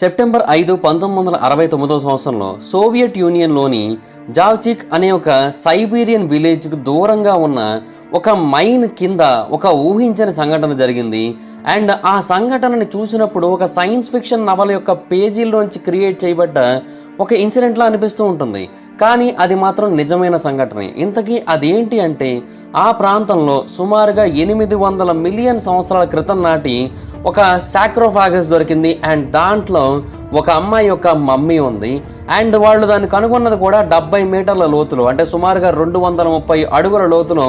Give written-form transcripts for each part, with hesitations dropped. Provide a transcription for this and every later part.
September 5, 1969 సంవత్సరంలో Soviet యూనియన్లోని జావ్చిక్ అనే ఒక సైబీరియన్ విలేజ్కి దూరంగా ఉన్న ఒక మైన్ కింద ఒక ఊహించని సంఘటన జరిగింది. అండ్ ఆ సంఘటనని చూసినప్పుడు ఒక సైన్స్ ఫిక్షన్ నవల యొక్క పేజీల్లోంచి క్రియేట్ చేయబడ్డ ఒక ఇన్సిడెంట్లా అనిపిస్తూ ఉంటుంది. కానీ అది మాత్రం నిజమైన సంఘటనే. ఇంతకీ అదేంటి అంటే, ఆ ప్రాంతంలో సుమారుగా 800 మిలియన్ సంవత్సరాల క్రితం నాటి ఒక సాక్రోఫాగస్ దొరికింది. అండ్ దాంట్లో ఒక అమ్మాయి యొక్క మమ్మీ ఉంది. అండ్ వాళ్ళు దాన్ని కనుగొన్నది కూడా 70 మీటర్ల లోతులో, అంటే సుమారుగా 230 అడుగుల లోతులో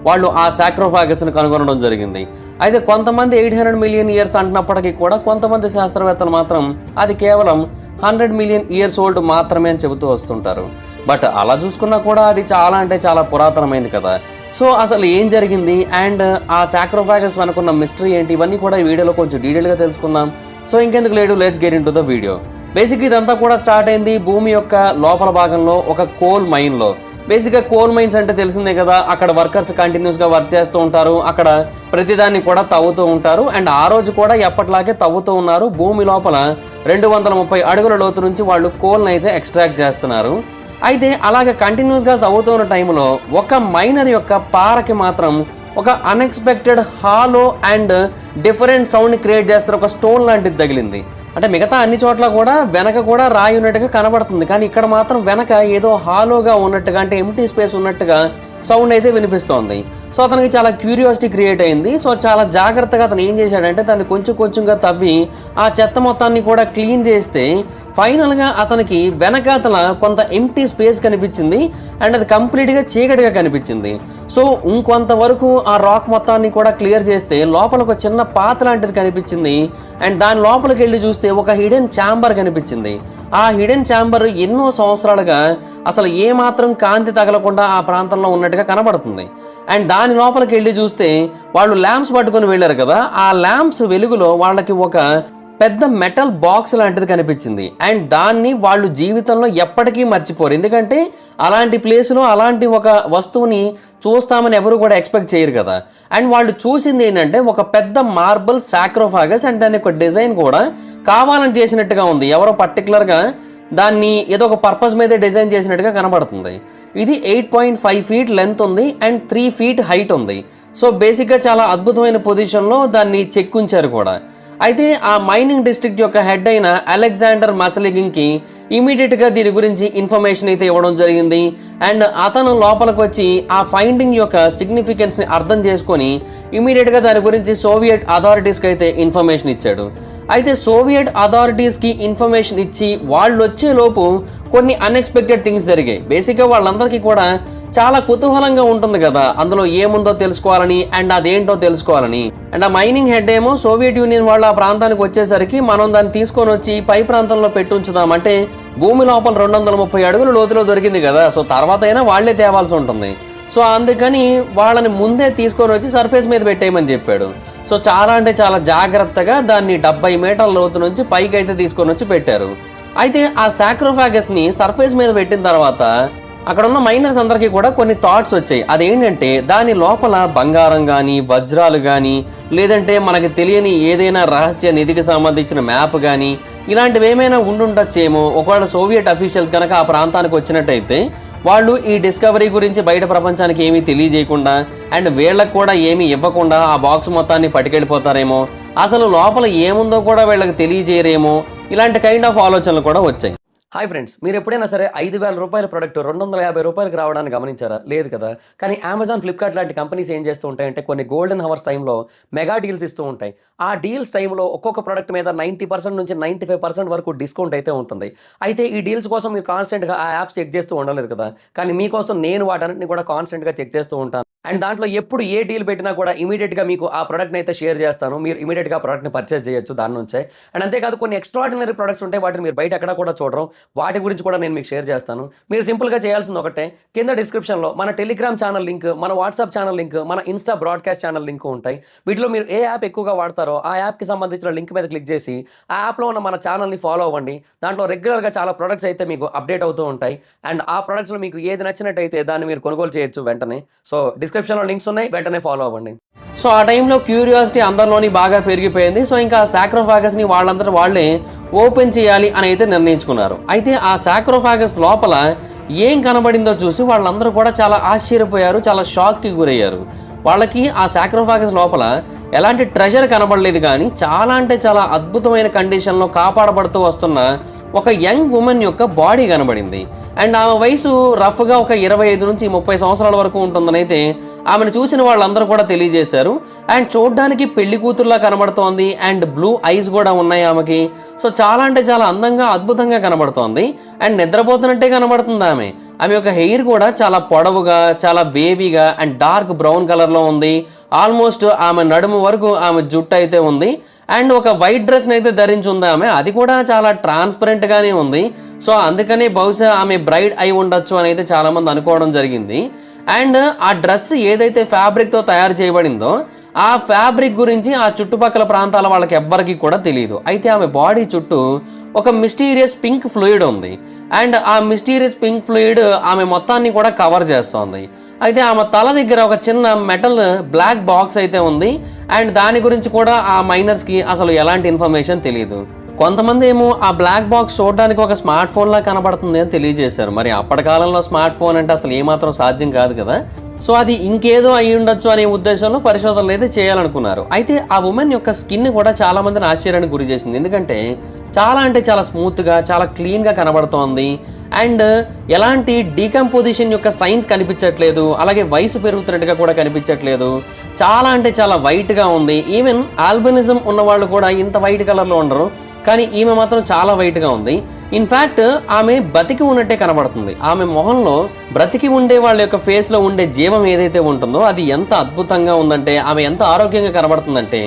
వాళ్ళు ఆ సాక్రోఫాగస్ని కనుగొనడం జరిగింది. అయితే కొంతమంది 800 మిలియన్ ఇయర్స్ అంటున్నప్పటికీ కూడా కొంతమంది శాస్త్రవేత్తలు మాత్రం అది కేవలం 100 మిలియన్ ఇయర్స్ ఓల్డ్ మాత్రమే అని చెబుతూ వస్తుంటారు. బట్ అలా చూసుకున్నా కూడా అది చాలా అంటే చాలా పురాతనమైంది కదా. సో అసలు ఏం జరిగింది అండ్ ఆ సాక్రోఫాగస్ వెనుకున్న మిస్టరీ ఏంటి, ఇవన్నీ కూడా ఈ వీడియోలో కొంచెం డీటెయిల్గా తెలుసుకుందాం. సో ఇంకెందుకు లేడు, let's get in to the video. Basic ఇదంతా కూడా స్టార్ట్ అయింది భూమి యొక్క లోపల భాగంలో ఒక కోల్ మైన్లో. బేసిక్గా కోల్ మైన్స్ అంటే తెలిసిందే కదా, అక్కడ వర్కర్స్ కంటిన్యూస్గా వర్క్ చేస్తూ ఉంటారు, అక్కడ ప్రతిదాన్ని కూడా తవ్వుతూ ఉంటారు. అండ్ ఆ రోజు కూడా ఎప్పట్లాగే తవ్వుతూ ఉన్నారు. భూమి లోపల 230 అడుగుల లోతు నుంచి వాళ్ళు కోల్ని అయితే ఎక్స్ట్రాక్ట్ చేస్తున్నారు. అయితే అలాగే కంటిన్యూస్గా తవ్వుతున్న టైంలో ఒక మైనర్ యొక్క పారకి మాత్రం ఒక అన్ఎక్స్పెక్టెడ్ హాలో అండ్ డిఫరెంట్ సౌండ్ని క్రియేట్ చేస్తారు. ఒక స్టోన్ లాంటిది తగిలింది. అంటే మిగతా అన్ని చోట్ల కూడా వెనక కూడా రాయి ఉన్నట్టుగా కనబడుతుంది, కానీ ఇక్కడ మాత్రం వెనక ఏదో హాలోగా ఉన్నట్టుగా, అంటే ఎంటీ స్పేస్ ఉన్నట్టుగా సౌండ్ అయితే వినిపిస్తోంది. సో అతనికి చాలా క్యూరియాసిటీ క్రియేట్ అయింది. సో చాలా జాగ్రత్తగా అతను ఏం చేశాడంటే దాన్ని కొంచెం కొంచెంగా తవ్వి ఆ చెత్త మొత్తాన్ని కూడా క్లీన్ చేస్తే ఫైనల్గా అతనికి వెనకాతల కొంత ఎంటీ స్పేస్ కనిపించింది. అండ్ అది కంప్లీట్గా చీకటిగా కనిపించింది. సో ఇంకొంతవరకు ఆ రాక్ మొత్తాన్ని కూడా క్లియర్ చేస్తే లోపల ఒక చిన్న పాత లాంటిది కనిపించింది. అండ్ దాని లోపలికి వెళ్ళి చూస్తే ఒక హిడెన్ ఛాంబర్ కనిపించింది. ఆ హిడెన్ ఛాంబర్ ఎన్నో సంవత్సరాలుగా అసలు ఏమాత్రం కాంతి తగలకుండా ఆ ప్రాంతంలో ఉన్నట్టుగా కనబడుతుంది. అండ్ దాని లోపలికి వెళ్ళి చూస్తే వాళ్ళు ల్యాంప్స్ పట్టుకొని వెళ్ళారు కదా, ఆ ల్యాంప్స్ వెలుగులో వాళ్ళకి ఒక పెద్ద మెటల్ బాక్స్ లాంటిది కనిపించింది. అండ్ దాన్ని వాళ్ళు జీవితంలో ఎప్పటికీ మర్చిపోరు, ఎందుకంటే అలాంటి ప్లేస్లో అలాంటి ఒక వస్తువుని చూస్తామని ఎవరు కూడా ఎక్స్పెక్ట్ చేయరు కదా. అండ్ వాళ్ళు చూసింది ఏంటంటే ఒక పెద్ద మార్బుల్ సాక్రోఫాగస్. అండ్ దాని యొక్క డిజైన్ కూడా కావాలని చేసినట్టుగా ఉంది, ఎవరో పర్టికులర్గా దాన్ని ఏదో ఒక పర్పస్ మీదే డిజైన్ చేసినట్టుగా కనబడుతుంది. ఇది 8.5 ఫీట్ లెంత్ ఉంది అండ్ 3 ఫీట్ హైట్ ఉంది. సో బేసిక్గా చాలా అద్భుతమైన పొజిషన్లో దాన్ని చెక్కుంచారు కూడా. అయితే ఆ మైనింగ్ డిస్ట్రిక్ట్ యొక్క హెడ్ అయిన అలెగ్జాండర్ మసలిగింగ్కి ఇమీడియట్గా దీని గురించి ఇన్ఫర్మేషన్ అయితే ఇవ్వడం జరిగింది. అండ్ అతను లోపలికి వచ్చి ఆ ఫైండింగ్ యొక్క సిగ్నిఫికెన్స్ని అర్థం చేసుకొని ఇమీడియట్గా దాని గురించి సోవియట్ అథారిటీస్కి అయితే ఇన్ఫర్మేషన్ ఇచ్చాడు. అయితే సోవియట్ అథారిటీస్కి ఇన్ఫర్మేషన్ ఇచ్చి వాళ్ళు వచ్చేలోపు కొన్ని అన్ఎక్స్పెక్టెడ్ థింగ్స్ జరిగాయి. బేసిక్గా వాళ్ళందరికీ కూడా చాలా కుతూహలంగా ఉంటుంది కదా అందులో ఏముందో తెలుసుకోవాలని అండ్ అదేంటో తెలుసుకోవాలని. అండ్ ఆ మైనింగ్ హెడ్ ఏమో సోవియట్ యూనియన్ వాళ్ళు ఆ ప్రాంతానికి వచ్చేసరికి మనం దాన్ని తీసుకొని వచ్చి పై ప్రాంతంలో పెట్టుంచుదాం, అంటే భూమి లోపల 230 అడుగుల లోతులో దొరికింది కదా, సో తర్వాత అయినా వాళ్లే తేవాల్సి ఉంటుంది. సో అందుకని వాళ్ళని ముందే తీసుకొని వచ్చి సర్ఫేస్ మీద పెట్టేయమని చెప్పాడు. సో చాలా అంటే చాలా జాగ్రత్తగా దాన్ని 70 మీటర్ల లోతు నుంచి పైకి అయితే తీసుకొని వచ్చి పెట్టారు. అయితే ఆ సాక్రోఫాగస్ని సర్ఫేస్ మీద పెట్టిన తర్వాత అక్కడ ఉన్న మైనర్స్ అందరికీ కూడా కొన్ని థాట్స్ వచ్చాయి. అదేంటంటే దాని లోపల బంగారం కానీ వజ్రాలు కానీ లేదంటే మనకి తెలియని ఏదైనా రహస్య నిధికి సంబంధించిన మ్యాప్ కానీ ఇలాంటివి ఏమైనా ఉండుండొచ్చేమో. ఒకవేళ సోవియట్ అఫీషియల్స్ కనుక ఆ ప్రాంతానికి వచ్చినట్టయితే వాళ్ళు ఈ డిస్కవరీ గురించి బయట ప్రపంచానికి ఏమీ తెలియజేయకుండా అండ్ వీళ్ళకి కూడా ఏమీ ఇవ్వకుండా ఆ బాక్స్ మొత్తాన్ని పట్టుకెళ్ళిపోతారేమో, అసలు లోపల ఏముందో కూడా వీళ్ళకి తెలియజేయరేమో, ఇలాంటి కైండ్ ఆఫ్ ఆలోచనలు కూడా వచ్చాయి. హాయ్ ఫ్రెండ్స్, మీరు ఎప్పుడైనా సరే 5,000 రూపాయల ప్రోడక్ట్ 250 రూపాయలకి రావడానికి గమనించారా? లేదు కదా. కానీ అమెజాన్, ఫ్లిప్కార్ట్ లాంటి కంపెనీస్ ఏం చేస్తూ ఉంటాయంటే కొన్ని గోల్డెన్ హవర్స్ టైంలో మెగా డీల్స్ ఇస్తూ ఉంటాయి. ఆ డీల్స్ టైంలో ఒక్కొక్క ప్రోడక్ట్ మీద 90% నుంచి 95% వరకు డిస్కౌంట్ అయితే ఉంటుంది. అయితే ఈ డీల్స్ కోసం మీరు కాన్స్టెంట్గా ఆ యాప్స్ చెక్ చేస్తూ ఉండలేదు కదా, కానీ మీకోసం నేను వాటన్నిటిని కూడా కాన్స్టెంట్గా చెక్ చేస్తూ ఉంటాను. అండ్ దాంట్లో ఎప్పుడు ఏ డీల్ పెట్టినా కూడా ఇమీడియట్గా మీకు ఆ ప్రోడక్ట్ని అయితే షేర్ చేస్తాను. మీరు ఇమీడియట్గా ఆ ప్రోడక్ట్ని పర్చేస్ చేయొచ్చు దాని నుంచే. అండ్ అంతేకాదు కొన్ని ఎక్స్ట్రాడినరీ ప్రొడక్ట్స్ ఉంటాయి, వాటిని మీరు బయట ఎక్కడ కూడా చూడరు. వాటి గురించి కూడా నేను మీకు షేర్ చేస్తాను. మీరు సింపుల్గా చేయాల్సింది ఒకటే, కింద డిస్క్రిప్షన్లో మన టెలిగ్రామ్ ఛానల్ లింక్, మన వాట్సాప్ ఛానల్ లింక్, మన ఇన్స్టా బ్రాడ్కాస్ట్ ఛానల్ లింక్ ఉంటాయి. వీటిలో మీరు ఏ యాప్ ఎక్కువగా వాడతారో ఆ యాప్కి సంబంధించిన లింక్ మీద క్లిక్ చేసి ఆ యాప్లో ఉన్న మన ఛానల్ని ఫాలో అవ్వండి. దాంట్లో రెగ్యులర్గా చాలా ప్రొడక్ట్స్ అయితే మీకు అప్డేట్ అవుతూ ఉంటాయి. అండ్ ఆ ప్రొడక్ట్స్లో మీకు ఏది నచ్చినట్టయితే దాన్ని మీరు కొనుగోలు చేయొచ్చు వెంటనే. సో డిస్క్రిప్షన్లో లింక్స్ ఉన్నాయి, వెంటనే ఫాలో అవ్వండి. సో ఆ టైంలో క్యూరియాసిటీ అందరిలోని బాగా పెరిగిపోయింది. సో ఇంకా ఆ సాక్రోఫాగస్ని వాళ్ళందరూ వాళ్ళే ఓపెన్ చేయాలి అని అయితే నిర్ణయించుకున్నారు. అయితే ఆ సాక్రోఫాగస్ లోపల ఏం కనబడిందో చూసి వాళ్ళందరూ కూడా చాలా ఆశ్చర్యపోయారు, చాలా షాక్కి గురయ్యారు. వాళ్ళకి ఆ సాక్రోఫాగస్ లోపల ఎలాంటి ట్రెజర్ కనబడలేదు, కానీ చాలా అంటే చాలా అద్భుతమైన కండిషన్లో కాపాడబడుతూ వస్తున్న ఒక యంగ్ ఉమెన్ యొక్క బాడీ కనబడింది. అండ్ ఆమె వయసు రఫ్గా ఒక 25 నుంచి 30 సంవత్సరాల వరకు ఉంటుందని అయితే ఆమెను చూసిన వాళ్ళందరూ కూడా తెలియజేశారు. అండ్ చూడ్డానికి పెళ్లి కూతురులా కనబడుతోంది, అండ్ బ్లూ ఐస్ కూడా ఉన్నాయి ఆమెకి. సో చాలా అంటే చాలా అందంగా అద్భుతంగా కనబడుతోంది. అండ్ నిద్రపోతున్నట్టే కనబడుతుంది ఆమె. ఆమె యొక్క హెయిర్ కూడా చాలా పొడవుగా, చాలా వేవీగా అండ్ డార్క్ బ్రౌన్ కలర్లో ఉంది. ఆల్మోస్ట్ ఆమె నడుము వరకు ఆమె జుట్టు అయితే ఉంది. అండ్ ఒక వైట్ డ్రెస్ని అయితే ధరించి ఉంది ఆమె, అది కూడా చాలా ట్రాన్స్పరెంట్గానే ఉంది. సో అందుకనే బహుశా ఆమె బ్రైడ్ అయి ఉండొచ్చు అని అయితే చాలామంది అనుకోవడం జరిగింది. అండ్ ఆ డ్రెస్ ఏదైతే ఫ్యాబ్రిక్తో తయారు చేయబడిందో ఆ ఫ్యాబ్రిక్ గురించి ఆ చుట్టుపక్కల ప్రాంతాల వాళ్ళకి ఎవ్వరికి కూడా తెలియదు. అయితే ఆమె బాడీ చుట్టూ ఒక మిస్టీరియస్ పింక్ ఫ్లూయిడ్ ఉంది. అండ్ ఆ మిస్టీరియస్ పింక్ ఫ్లూయిడ్ ఆమె మొత్తాన్ని కూడా కవర్ చేస్తోంది. అయితే ఆమె తల దగ్గర ఒక చిన్న మెటల్ బ్లాక్ బాక్స్ అయితే ఉంది. అండ్ దాని గురించి కూడా ఆ మైనర్స్కి అసలు ఎలాంటి ఇన్ఫర్మేషన్ తెలియదు. కొంతమంది ఏమో ఆ బ్లాక్ బాక్స్ చూడడానికి ఒక స్మార్ట్ ఫోన్లా కనబడుతుంది అని తెలియజేశారు. మరి అప్పటి కాలంలో స్మార్ట్ ఫోన్ అంటే అసలు ఏమాత్రం సాధ్యం కాదు కదా. సో అది ఇంకేదో అయి ఉండొచ్చు అనే ఉద్దేశంలో పరిశోధనలు అయితే చేయాలనుకున్నారు. అయితే ఆ ఉమెన్ యొక్క స్కిన్ కూడా చాలా మందిని ఆశ్చర్యానికి గురి చేసింది. ఎందుకంటే చాలా అంటే చాలా స్మూత్గా, చాలా క్లీన్గా కనబడుతోంది. అండ్ ఎలాంటి డీకంపోజిషన్ యొక్క సైన్స్ కనిపించట్లేదు, అలాగే వయసు పెరుగుతున్నట్టుగా కూడా కనిపించట్లేదు. చాలా అంటే చాలా వైట్గా ఉంది. ఈవెన్ ఆల్బినిజం ఉన్న వాళ్ళు కూడా ఇంత వైట్ కలర్లో ఉండరు, కానీ ఈమె మాత్రం చాలా వైట్గా ఉంది. ఇన్ఫ్యాక్ట్ ఆమె బతికి ఉన్నట్టే కనబడుతుంది. ఆమె మొహంలో బ్రతికి ఉండే వాళ్ళ యొక్క ఫేస్లో ఉండే జీవం ఏదైతే ఉంటుందో అది ఎంత అద్భుతంగా ఉందంటే, ఆమె ఎంత ఆరోగ్యంగా కనబడుతుందంటే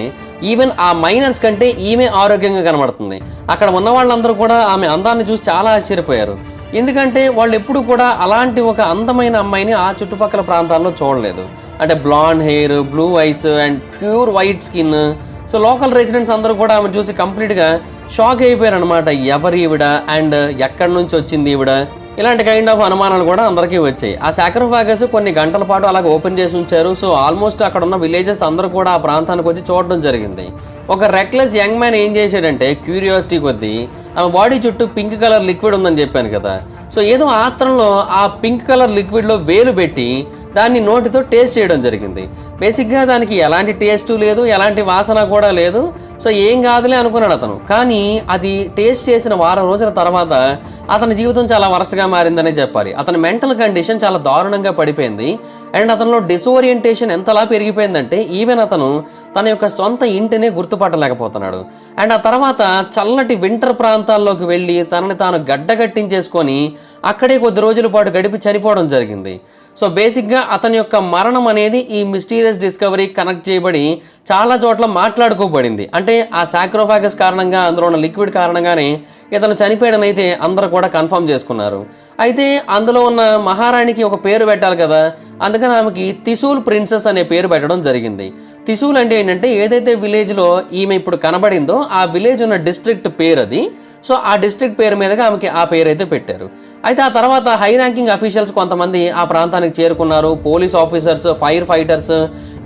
ఈవెన్ ఆ మైనర్స్ కంటే ఈమె ఆరోగ్యంగా కనబడుతుంది. అక్కడ ఉన్న వాళ్ళందరూ కూడా ఆమె అందాన్ని చూసి చాలా ఆశ్చర్యపోయారు. ఎందుకంటే వాళ్ళు ఎప్పుడు కూడా అలాంటి ఒక అందమైన అమ్మాయిని ఆ చుట్టుపక్కల ప్రాంతాల్లో చూడలేదు. అంటే blonde hair, blue eyes and pure white skin. So local residents అందరూ కూడా ఆమె చూసి కంప్లీట్గా షాక్ అయిపోయారు అనమాట. ఎవరు ఈవిడ అండ్ ఎక్కడి నుంచి వచ్చింది ఈవిడ, ఇలాంటి కైండ్ ఆఫ్ అనుమానాలు కూడా అందరికీ వచ్చాయి. ఆ సాక్రోఫాగస్ కొన్ని గంటల పాటు అలాగ ఓపెన్ చేసి ఉంచారు. సో ఆల్మోస్ట్ అక్కడ ఉన్న విలేజెస్ అందరూ కూడా ఆ ప్రాంతానికి వచ్చి చూడడం జరిగింది. ఒక రెక్లెస్ యంగ్ మ్యాన్ ఏం చేశాడంటే క్యూరియాసిటీ కొద్దీ ఆమె బాడీ చుట్టూ పింక్ కలర్ లిక్విడ్ ఉందని చెప్పాను కదా. సో ఏదో ఆత్రంలో ఆ పింక్ కలర్ లిక్విడ్లో వేలు పెట్టి దాన్ని నోటితో టేస్ట్ చేయడం జరిగింది. బేసిక్గా దానికి ఎలాంటి టేస్ట్ లేదు, ఎలాంటి వాసన కూడా లేదు. సో ఏం కాదులే అనుకున్నాడు అతను. కానీ అది టేస్ట్ చేసిన వారం రోజుల తర్వాత అతని జీవితం చాలా వరస్ట్గా మారిందనే చెప్పాలి. అతని మెంటల్ కండిషన్ చాలా దారుణంగా పడిపోయింది. అండ్ అతనిలో డిసోరియంటేషన్ ఎంతలా పెరిగిపోయిందంటే ఈవెన్ అతను తన యొక్క సొంత ఇంటినే గుర్తుపట్టలేకపోతున్నాడు. అండ్ ఆ తర్వాత చల్లటి వింటర్ ప్రాంతాల్లోకి వెళ్ళి తనని తాను గడ్డగట్టించేసుకొని అక్కడే కొద్ది రోజుల పాటు గడిపి చనిపోవడం జరిగింది. సో బేసిక్గా అతని యొక్క మరణం అనేది ఈ మిస్టీరియస్ డిస్కవరీ కనెక్ట్ చేయబడి చాలా చోట్ల మాట్లాడుకోబడింది. అంటే ఆ సాక్రోఫాగస్ కారణంగా, అందులో ఉన్న లిక్విడ్ కారణంగానే ఇతను చనిపోయాడని అయితే అందరూ కూడా కన్ఫర్మ్ చేసుకున్నారు. అయితే అందులో ఉన్న మహారాణికి ఒక పేరు పెట్టాలి కదా, అందుకని ఆమెకి తిసూల్ ప్రిన్సెస్ అనే పేరు పెట్టడం జరిగింది. తిసూల్ అంటే ఏంటంటే ఏదైతే విలేజ్లో ఈమె ఇప్పుడు కనబడిందో ఆ విలేజ్ ఉన్న డిస్ట్రిక్ట్ పేరు అది. సో ఆ డిస్ట్రిక్ట్ పేరు మీదుగా ఆమెకి ఆ పేరు అయితే పెట్టారు. అయితే ఆ తర్వాత హై ర్యాంకింగ్ అఫీషియల్స్ కొంతమంది ఆ ప్రాంతానికి చేరుకున్నారు. Police officers, fire fighters,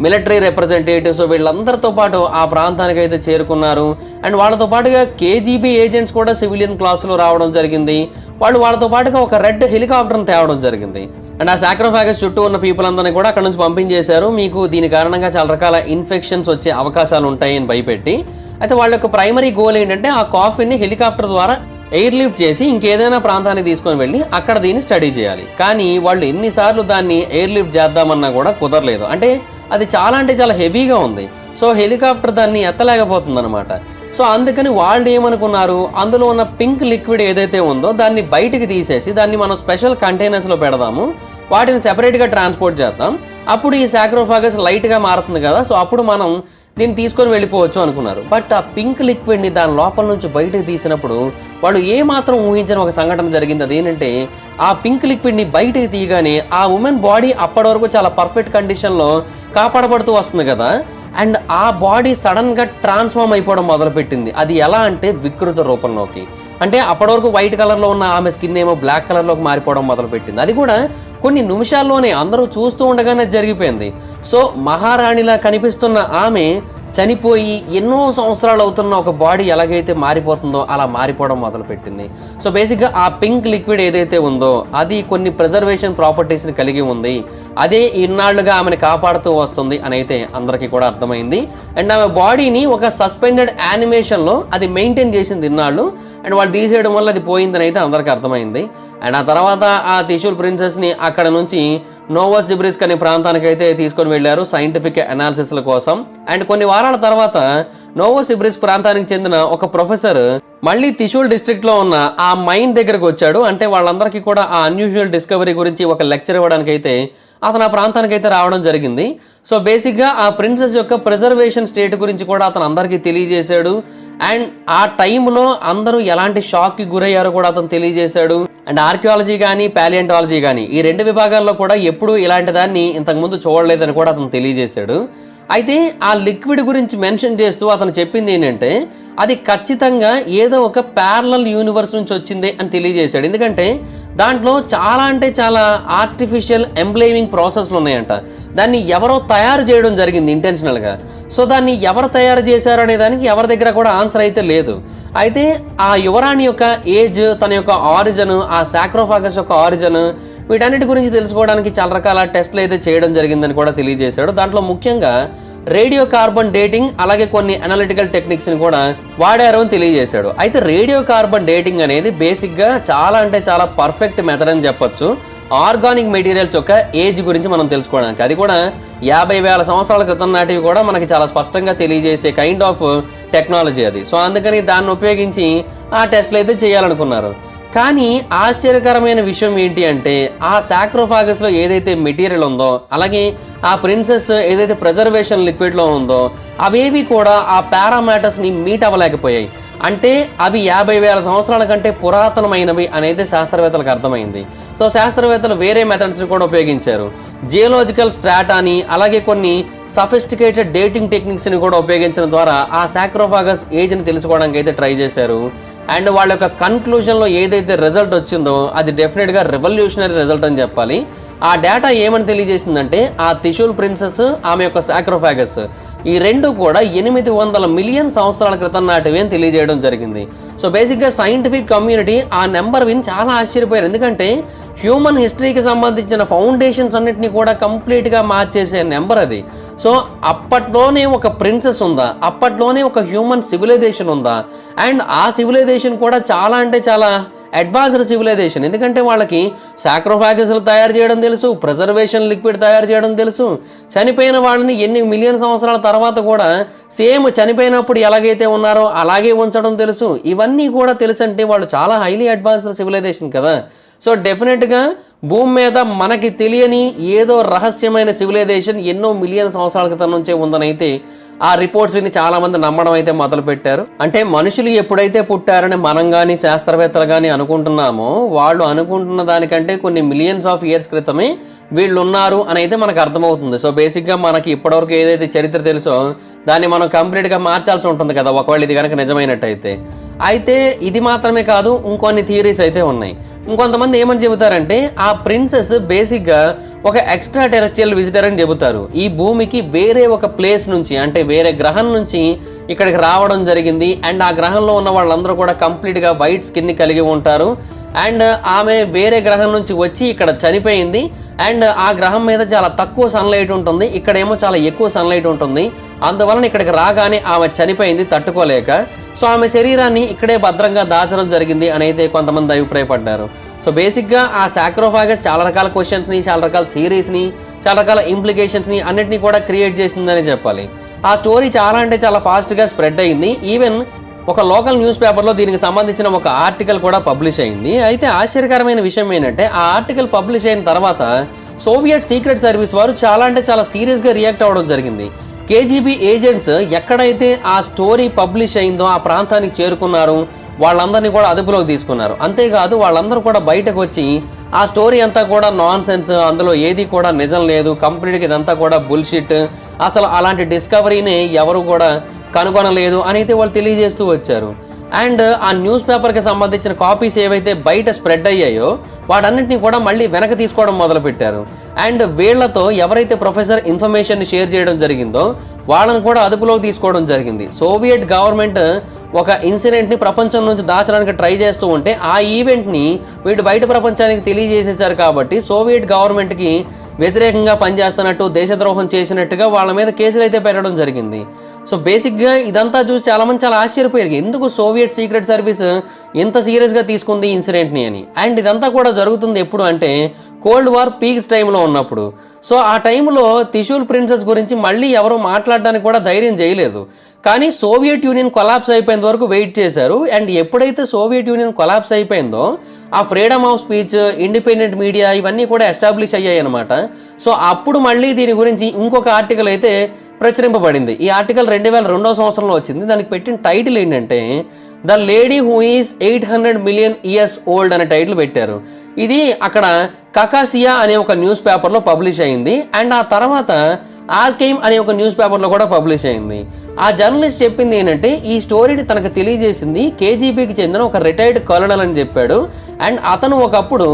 military representatives వీళ్ళందరితో పాటు ఆ ప్రాంతానికి అయితే చేరుకున్నారు. అండ్ వాళ్ళతో పాటుగా కేజీబీ ఏజెంట్స్ కూడా సివిలియన్ క్లాస్లో రావడం జరిగింది. వాళ్ళతో పాటుగా ఒక రెడ్ హెలికాప్టర్ని తేవడం జరిగింది. అండ్ ఆ సాక్రోఫాగస్ చుట్టూ ఉన్న పీపుల్ అందరినీ కూడా అక్కడ నుంచి పంపించేశారు. మీకు దీని కారణంగా చాలా రకాల ఇన్ఫెక్షన్స్ వచ్చే అవకాశాలు ఉంటాయని భయపెట్టి. అయితే వాళ్ళ యొక్క ప్రైమరీ గోల్ ఏంటంటే ఆ కాఫీని హెలికాప్టర్ ద్వారా ఎయిర్ లిఫ్ట్ చేసి ఇంకేదైనా ప్రాంతానికి తీసుకొని వెళ్ళి అక్కడ దీన్ని స్టడీ చేయాలి. కానీ వాళ్ళు ఎన్నిసార్లు దాన్ని ఎయిర్ లిఫ్ట్ చేద్దామన్నా కూడా కుదరలేదు. అంటే అది చాలా అంటే చాలా హెవీగా ఉంది. సో హెలికాప్టర్ దాన్ని ఎత్తలేకపోతుంది అనమాట. సో అందుకని వాళ్ళు ఏమనుకున్నారు, అందులో ఉన్న పింక్ లిక్విడ్ ఏదైతే ఉందో దాన్ని బయటికి తీసేసి దాన్ని మనం స్పెషల్ కంటైనర్స్లో పెడదాము, వాటిని సెపరేట్గా ట్రాన్స్పోర్ట్ చేద్దాం, అప్పుడు ఈ సాక్రోఫాగస్ లైట్గా మారుతుంది కదా, సో అప్పుడు మనం దీన్ని తీసుకొని వెళ్ళిపోవచ్చు అనుకున్నారు. బట్ ఆ పింక్ లిక్విడ్ని దాని లోపల నుంచి బయటకు తీసినప్పుడు వాళ్ళు ఏమాత్రం ఊహించిన ఒక సంఘటన జరిగింది. అదేంటంటే ఆ పింక్ లిక్విడ్ని బయటకు తీయగానే ఆ ఉమెన్ బాడీ అప్పటి వరకు చాలా పర్ఫెక్ట్ కండిషన్లో కాపాడబడుతూ వస్తుంది కదా, అండ్ ఆ బాడీ సడన్గా ట్రాన్స్ఫార్మ్ అయిపోవడం మొదలుపెట్టింది. అది ఎలా అంటే వికృత రూపంలోకి. అంటే అప్పటి వరకు వైట్ కలర్లో ఉన్న ఆమె స్కిన్ ఏమో బ్లాక్ కలర్లోకి మారిపోవడం మొదలుపెట్టింది. అది కూడా కొన్ని నిమిషాల్లోనే అందరూ చూస్తూ ఉండగానే జరిగిపోయింది. సో మహారాణిలా కనిపిస్తున్న ఆమె చనిపోయి ఎన్నో సంవత్సరాలు అవుతున్న ఒక బాడీ ఎలాగైతే మారిపోతుందో అలా మారిపోవడం మొదలుపెట్టింది. సో బేసిక్గా ఆ పింక్ లిక్విడ్ ఏదైతే ఉందో అది కొన్ని ప్రిజర్వేషన్ ప్రాపర్టీస్ని కలిగి ఉంది. అదే ఇన్నాళ్లుగా ఆమెను కాపాడుతూ వస్తుంది అని అయితే అందరికీ కూడా అర్థమైంది. అండ్ ఆమె బాడీని ఒక సస్పెండెడ్ యానిమేషన్లో అది మెయింటైన్ చేసింది ఇన్నాళ్ళు. అండ్ వాళ్ళు తీసేయడం వల్ల అది పోయిందని అయితే అందరికీ అర్థమైంది. అండ్ ఆ తర్వాత ఆ త్రిశూల్ ప్రిన్సెస్ని అక్కడ నుంచి నోవోసిబిర్స్క్ అనే ప్రాంతానికి అయితే తీసుకొని వెళ్ళారు సైంటిఫిక్ అనాలిసిస్ల కోసం. అండ్ కొన్ని వారాల తర్వాత నోవోసిబిర్స్క్ ప్రాంతానికి చెందిన ఒక ప్రొఫెసర్ మళ్ళీ త్రిశూల్ డిస్ట్రిక్ట్లో ఉన్న ఆ మైన్ దగ్గరకు వచ్చాడు. అంటే వాళ్ళందరికీ కూడా ఆ అన్యూజువల్ డిస్కవరీ గురించి ఒక లెక్చర్ ఇవ్వడానికి అయితే అతను ఆ ప్రాంతానికి అయితే రావడం జరిగింది. సో బేసిక్గా ఆ ప్రిన్సెస్ యొక్క ప్రిజర్వేషన్ స్టేట్ గురించి కూడా అతను అందరికీ తెలియజేశాడు. అండ్ ఆ టైంలో అందరూ ఎలాంటి షాక్కి గురయ్యారో కూడా అతను తెలియజేశాడు. అండ్ ఆర్కియాలజీ కానీ ప్యాలియంటాలజీ కానీ ఈ రెండు విభాగాల్లో కూడా ఎప్పుడూ ఇలాంటి దాన్ని ఇంతకుముందు చూడలేదని కూడా అతను తెలియజేశాడు. అయితే ఆ లిక్విడ్ గురించి మెన్షన్ చేస్తూ అతను చెప్పింది ఏంటంటే అది ఖచ్చితంగా ఏదో ఒక ప్యారలల్ యూనివర్స్ నుంచి వచ్చింది అని తెలియజేశాడు. ఎందుకంటే దాంట్లో చాలా అంటే చాలా ఆర్టిఫిషియల్ ఎంబ్లేమింగ్ ప్రాసెస్లు ఉన్నాయంట. దాన్ని ఎవరో తయారు చేయడం జరిగింది ఇంటెన్షనల్గా. సో దాన్ని ఎవరు తయారు చేశారు అనే దానికి ఎవరి దగ్గర కూడా ఆన్సర్ అయితే లేదు. అయితే ఆ యువరాణి యొక్క ఏజ్, తన యొక్క ఆరిజన్, ఆ సాక్రోఫాగస్ యొక్క ఆరిజన్, వీటన్నిటి గురించి తెలుసుకోవడానికి చాలా రకాల టెస్ట్లు అయితే చేయడం జరిగిందని కూడా తెలియజేశాడు. దాంట్లో ముఖ్యంగా రేడియో కార్బన్ డేటింగ్ అలాగే కొన్ని అనలిటికల్ టెక్నిక్స్ని కూడా వాడారు అని తెలియజేశాడు. అయితే రేడియో కార్బన్ డేటింగ్ అనేది బేసిక్గా చాలా అంటే చాలా పర్ఫెక్ట్ మెథడ్ అని చెప్పొచ్చు ఆర్గానిక్ మెటీరియల్స్ యొక్క ఏజ్ గురించి మనం తెలుసుకోవడానికి. అది కూడా 50,000 సంవత్సరాల క్రితం నాటివి కూడా మనకి చాలా స్పష్టంగా తెలియజేసే కైండ్ ఆఫ్ టెక్నాలజీ అది. సో అందుకని దాన్ని ఉపయోగించి ఆ టెస్ట్లు అయితే చేయాలనుకున్నారు. కానీ ఆశ్చర్యకరమైన విషయం ఏంటి అంటే ఆ సాక్రోఫాగస్లో ఏదైతే మెటీరియల్ ఉందో అలాగే ఆ ప్రిన్సెస్ ఏదైతే ప్రిజర్వేషన్ లిక్విడ్లో ఉందో అవేవి కూడా ఆ పారామాటర్స్ని మీట్ అవ్వలేకపోయాయి. అంటే అవి 50,000 సంవత్సరాల కంటే పురాతనమైనవి అనేది శాస్త్రవేత్తలకు అర్థమైంది. సో శాస్త్రవేత్తలు వేరే మెథడ్స్ని కూడా ఉపయోగించారు. జియోలాజికల్ స్ట్రాటాని అలాగే కొన్ని సఫిస్టికేటెడ్ డేటింగ్ టెక్నిక్స్ని కూడా ఉపయోగించడం ద్వారా ఆ సాక్రోఫాగస్ ఏజ్ని తెలుసుకోవడానికి అయితే ట్రై చేశారు. అండ్ వాళ్ళ యొక్క కన్క్లూజన్లో ఏదైతే రిజల్ట్ వచ్చిందో అది డెఫినెట్గా రెవల్యూషనరీ రిజల్ట్ అని చెప్పాలి. ఆ డేటా ఏమని తెలియజేసిందంటే ఆ త్రిశూల్ ప్రిన్సెస్, ఆమె యొక్క సాక్రోఫాగస్ ఈ రెండు కూడా 800 మిలియన్ సంవత్సరాల క్రితం నాటివి అని తెలియజేయడం జరిగింది. సో బేసిక్గా సైంటిఫిక్ కమ్యూనిటీ ఆ నెంబర్ విని చాలా ఆశ్చర్యపోయారు. ఎందుకంటే హ్యూమన్ హిస్టరీకి సంబంధించిన ఫౌండేషన్స్ అన్నిటిని కూడా కంప్లీట్గా మార్చేసే నెంబర్ అది. సో అప్పట్లోనే ఒక ప్రిన్సెస్ ఉందా, అప్పట్లోనే ఒక హ్యూమన్ సివిలైజేషన్ ఉందా, అండ్ ఆ సివిలైజేషన్ కూడా చాలా అంటే చాలా అడ్వాన్స్డ్ సివిలైజేషన్. ఎందుకంటే వాళ్ళకి సాక్రోఫాగస్లు తయారు చేయడం తెలుసు, ప్రిజర్వేషన్ లిక్విడ్ తయారు చేయడం తెలుసు, చనిపోయిన వాళ్ళని ఎన్ని మిలియన్ సంవత్సరాల తర్వాత కూడా సేమ్ చనిపోయినప్పుడు ఎలాగైతే ఉన్నారో అలాగే ఉంచడం తెలుసు. ఇవన్నీ కూడా తెలుసు అంటే వాళ్ళు చాలా హైలీ అడ్వాన్స్డ్ సివిలైజేషన్ కదా. సో డెఫినెట్గా భూమి మీద మనకి తెలియని ఏదో రహస్యమైన సివిలైజేషన్ ఎన్నో మిలియన్ సంవత్సరాల క్రితం నుంచే ఉందని అయితే ఆ రిపోర్ట్స్ విని చాలామంది నమ్మడం అయితే మొదలుపెట్టారు. అంటే మనుషులు ఎప్పుడైతే పుట్టారని మనం కానీ శాస్త్రవేత్తలు కానీ అనుకుంటున్నామో వాళ్ళు అనుకుంటున్న దానికంటే కొన్ని మిలియన్స్ ఆఫ్ ఇయర్స్ క్రితమే వీళ్ళు ఉన్నారు అని అయితే మనకు అర్థమవుతుంది. సో బేసిక్గా మనకి ఇప్పటివరకు ఏదైతే చరిత్ర తెలుసో దాన్ని మనం కంప్లీట్గా మార్చాల్సి ఉంటుంది కదా ఒకవేళ ఇది కనుక నిజమైనట్టయితే. అయితే ఇది మాత్రమే కాదు, ఇంకొన్ని థియరీస్ అయితే ఉన్నాయి. ఇంకొంతమంది ఏమని చెబుతారంటే ఆ ప్రిన్సెస్ బేసిక్గా ఒక ఎక్స్ట్రా టెరెస్ట్రియల్ విజిటర్ అని చెబుతారు. ఈ భూమికి వేరే ఒక ప్లేస్ నుంచి అంటే వేరే గ్రహం నుంచి ఇక్కడికి రావడం జరిగింది. అండ్ ఆ గ్రహంలో ఉన్న వాళ్ళందరూ కూడా కంప్లీట్గా వైట్ స్కిన్ని కలిగి ఉంటారు. అండ్ ఆమె వేరే గ్రహం నుంచి వచ్చి ఇక్కడ చనిపోయింది. అండ్ ఆ గ్రహం మీద చాలా తక్కువ సన్లైట్ ఉంటుంది, ఇక్కడేమో చాలా ఎక్కువ సన్లైట్ ఉంటుంది. అందువలన ఇక్కడికి రాగానే ఆమె చనిపోయింది తట్టుకోలేక. సో ఆమె శరీరాన్ని ఇక్కడే భద్రంగా దాచడం జరిగింది అని అయితే కొంతమంది అభిప్రాయపడ్డారు. సో బేసిక్గా ఆ సాక్రోఫాగస్ చాలా రకాల క్వశ్చన్స్ని, చాలా రకాల థియరీస్ని, చాలా రకాల ఇంప్లికేషన్స్ని అన్నిటినీ కూడా క్రియేట్ చేసిందని చెప్పాలి. ఆ స్టోరీ చాలా అంటే చాలా ఫాస్ట్గా స్ప్రెడ్ అయింది. ఈవెన్ ఒక లోకల్ న్యూస్ పేపర్లో దీనికి సంబంధించిన ఒక ఆర్టికల్ కూడా పబ్లిష్ అయింది. అయితే ఆశ్చర్యకరమైన విషయం ఏంటంటే ఆ ఆర్టికల్ పబ్లిష్ అయిన తర్వాత సోవియట్ సీక్రెట్ సర్వీస్ వారు చాలా అంటే చాలా సీరియస్గా రియాక్ట్ అవ్వడం జరిగింది. కేజీబీ ఏజెంట్స్ ఎక్కడైతే ఆ స్టోరీ పబ్లిష్ అయిందో ఆ ప్రాంతానికి చేరుకున్నారు, వాళ్ళందరినీ కూడా అదుపులోకి తీసుకున్నారు. అంతేకాదు వాళ్ళందరూ కూడా బయటకు వచ్చి ఆ స్టోరీ అంతా కూడా నాన్ సెన్స్, అందులో ఏది కూడా నిజం లేదు, కంప్లీట్గా ఇదంతా కూడా బుల్షిట్, అసలు అలాంటి డిస్కవరీని ఎవరు కూడా కనుగొనలేదు అని అయితే వాళ్ళు తెలియజేస్తూ వచ్చారు. అండ్ ఆ న్యూస్ పేపర్కి సంబంధించిన కాపీస్ ఏవైతే బయట స్ప్రెడ్ అయ్యాయో వాటన్నిటిని కూడా మళ్ళీ వెనక్కి తీసుకోవడం మొదలుపెట్టారు. అండ్ వీళ్లతో ఎవరైతే ప్రొఫెసర్ ఇన్ఫర్మేషన్ షేర్ చేయడం జరిగిందో వాళ్ళని కూడా అదుపులోకి తీసుకోవడం జరిగింది. సోవియట్ గవర్నమెంట్ ఒక ఇన్సిడెంట్ని ప్రపంచం నుంచి దాచడానికి ట్రై చేస్తూ ఉంటే ఆ ఈవెంట్ని వీళ్ళు బయట ప్రపంచానికి తెలియజేసేశారు. కాబట్టి సోవియట్ గవర్నమెంట్కి వ్యతిరేకంగా పనిచేస్తున్నట్టు, దేశద్రోహం చేసినట్టుగా వాళ్ళ మీద కేసులు అయితే పెట్టడం జరిగింది. సో బేసిక్గా ఇదంతా చూసి చాలామంది చాలా ఆశ్చర్యపోయారు, ఎందుకు సోవియట్ సీక్రెట్ సర్వీస్ ఇంత సీరియస్గా తీసుకుంది ఇన్సిడెంట్ని అని. అండ్ ఇదంతా కూడా జరుగుతుంది ఎప్పుడు అంటే కోల్డ్ వార్ పీక్స్ టైంలో ఉన్నప్పుడు. సో ఆ టైంలో త్రిశూల్ ప్రిన్సెస్ గురించి మళ్ళీ ఎవరు మాట్లాడడానికి కూడా ధైర్యం చేయలేదు. కానీ సోవియట్ యూనియన్ కొలాప్స్ అయిపోయేంత వరకు వెయిట్ చేశారు. అండ్ ఎప్పుడైతే సోవియట్ యూనియన్ కొలాప్స్ అయిపోయిందో ఆ freedom of speech, independent media ఇవన్నీ కూడా ఎస్టాబ్లిష్ అయ్యాయి అనమాట. సో అప్పుడు మళ్ళీ దీని గురించి ఇంకొక ఆర్టికల్ అయితే ప్రచురింపబడింది. ఈ ఆర్టికల్ 2002 సంవత్సరంలో వచ్చింది. దానికి పెట్టిన టైటిల్ ఏంటంటే the lady who is 800 million years old అనే టైటిల్ పెట్టారు. ఇది అక్కడ కకాసియా అనే ఒక న్యూస్ పేపర్లో పబ్లిష్ అయింది. అండ్ ఆ తర్వాత ఆర్కైమ్ అనే ఒక న్యూస్ పేపర్లో కూడా పబ్లిష్ అయింది. ఆ జర్నలిస్ట్ చెప్పింది ఏంటంటే ఈ స్టోరీని తనకు తెలియజేసింది కేజీబీకి చెందిన ఒక రిటైర్డ్ కర్నల్ అని చెప్పాడు. అండ్ అతను ఒకప్పుడు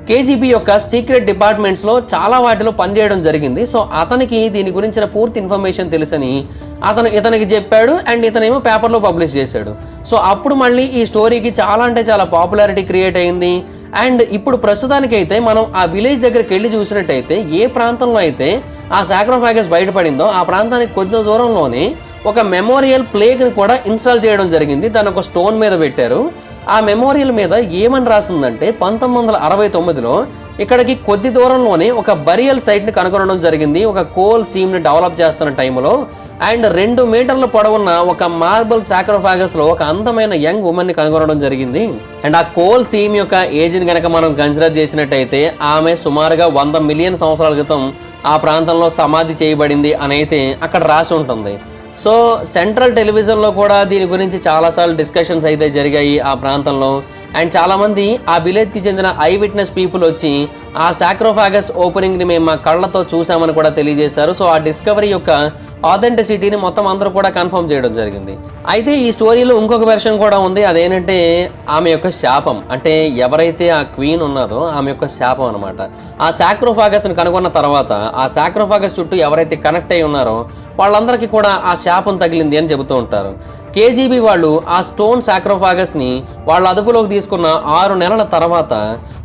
కేజీబీ యొక్క సీక్రెట్ డిపార్ట్మెంట్స్లో చాలా వాటిలో పనిచేయడం జరిగింది. సో అతనికి దీని గురించిన పూర్తి ఇన్ఫర్మేషన్ తెలుసని ఇతనికి చెప్పాడు. అండ్ ఇతనేమో పేపర్లో పబ్లిష్ చేశాడు. సో అప్పుడు మళ్ళీ ఈ స్టోరీకి చాలా అంటే చాలా పాపులారిటీ క్రియేట్ అయింది. అండ్ ఇప్పుడు ప్రస్తుతానికైతే మనం ఆ విలేజ్ దగ్గరికి వెళ్ళి చూసినట్టయితే ఏ ప్రాంతంలో అయితే ఆ సాక్రోఫాగస్ బయటపడిందో ఆ ప్రాంతానికి కొద్ది దూరంలోనే ఒక మెమోరియల్ ప్లేక్ని కూడా ఇన్స్టాల్ చేయడం జరిగింది. దాన్ని ఒక స్టోన్ మీద పెట్టారు. ఆ మెమోరియల్ మీద ఏమని రాసిందంటే 1969లో ఇక్కడికి కొద్ది దూరంలోనే ఒక బరియల్ సైట్ని కనుగొనడం జరిగింది. ఒక కోల్ సీమ్ని డెవలప్ చేస్తున్న టైంలో అండ్ 2 మీటర్ల పొడవున్న ఒక మార్బుల్ సాక్రోఫాగస్లో ఒక అందమైన యంగ్ ఉమెన్ని కనుగొనడం జరిగింది. అండ్ ఆ కోల్ సీమ్ యొక్క ఏజ్ని కనుక మనం కన్సిడర్ చేసినట్టయితే ఆమె సుమారుగా 100 మిలియన్ సంవత్సరాల క్రితం ఆ ప్రాంతంలో సమాధి చేయబడింది అని అయితే అక్కడ రాసి ఉంటుంది. సో సెంట్రల్ టెలివిజన్లో కూడా దీని గురించి చాలాసార్లు డిస్కషన్స్ అయితే జరిగాయి ఆ ప్రాంతంలో. అండ్ చాలామంది ఆ విలేజ్కి చెందిన ఐ విట్నెస్ పీపుల్ వచ్చి ఆ సాక్రోఫాగస్ ఓపెనింగ్ని మేము మా కళ్ళతో చూసామని కూడా తెలియజేశారు. సో ఆ డిస్కవరీ యొక్క ఆథెంటిసిటీని మొత్తం అందరూ కూడా కన్ఫర్మ్ చేయడం జరిగింది. అయితే ఈ స్టోరీలో ఇంకొక వెర్షన్ కూడా ఉంది. అదేంటంటే ఆమె యొక్క శాపం, అంటే ఎవరైతే ఆ క్వీన్ ఉన్నదో ఆమె యొక్క శాపం అనమాట. ఆ సాక్రోఫాగస్ని కనుగొన్న తర్వాత ఆ సాక్రోఫాగస్ చుట్టూ ఎవరైతే కనెక్ట్ అయి ఉన్నారో వాళ్ళందరికీ కూడా ఆ శాపం తగిలింది అని చెబుతూ ఉంటారు. కేజీబీ వాళ్ళు ఆ స్టోన్ సాక్రోఫాగస్ని వాళ్ళ అదుపులోకి తీసుకున్న 6 నెలల తర్వాత